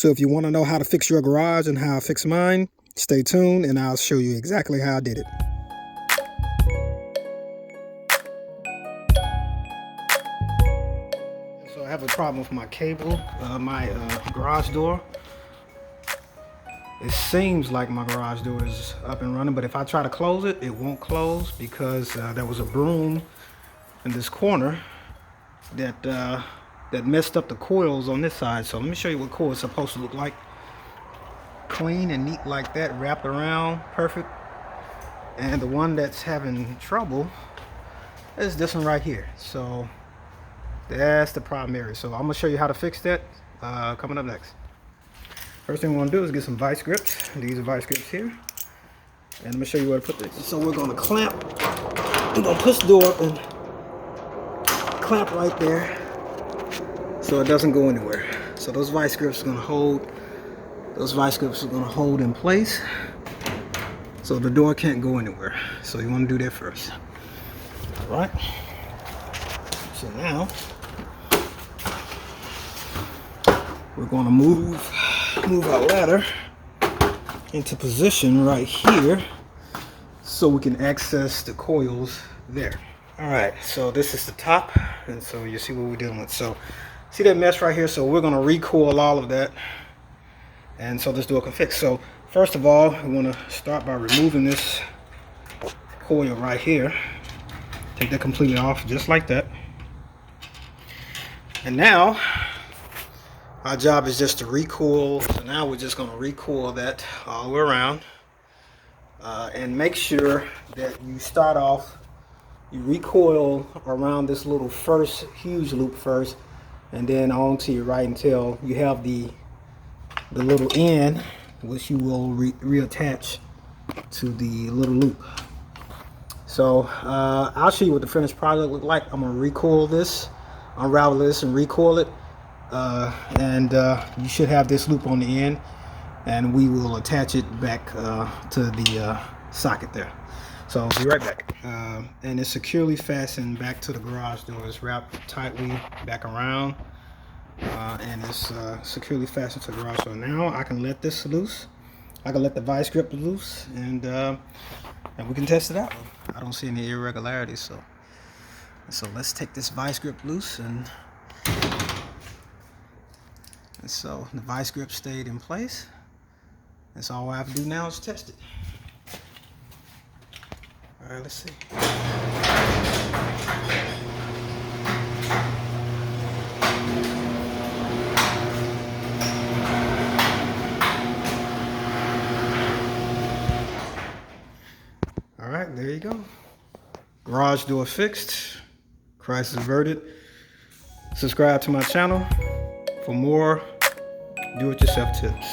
So if you want to know how to fix your garage and how I fix mine, stay tuned and I'll show you exactly how I did it. So I have a problem with my cable, my garage door. It seems like my garage door is up and running, but if I try to close it, it won't close because there was a broom in this corner that messed up the coils on this side. So let me show you what coil is supposed to look like. Clean and neat like that, wrapped around, perfect. And the one that's having trouble is this one right here. So that's the problem area. So I'm gonna show you how to fix that coming up next. First thing we want to do is get some vice grips. These are vice grips here. And I'm gonna show you where to put this. So we're gonna clamp, we're gonna push the door up and clamp right there so it doesn't go anywhere. So those vice grips are gonna hold, in place so the door can't go anywhere. So you want to do that first. All right. So now we're gonna move our ladder into position right here so we can access the coils there. All right, so this is the top, and so you see what we're dealing with. So see that mess right here? So we're gonna recoil all of that, and so this door can fix. So first of all, we want to start by removing this coil right here. Take that completely off, just like that. And now our job is just to recoil. So now we're just going to recoil that all the way around, and make sure that you start off, you recoil around this little first huge loop first, and then on to your right until you have the little end, which you will reattach to the little loop. So I'll show you what the finished product look like. I'm going to recoil this, unravel this and recoil it. And you should have this loop on the end, and we will attach it back to the socket there. So I'll be right back. And it's securely fastened back to the garage door. It's wrapped tightly back around, and it's securely fastened to the garage door. Now I can let this loose. I can let the vice grip loose, and we can test it out. I don't see any irregularities, so let's take this vice grip loose, and so the vice grip stayed in place. That's all I have to do now is test it. All right, let's see. All right, there you go. Garage door fixed. Crisis averted. Subscribe to my channel for more do-it-yourself tips.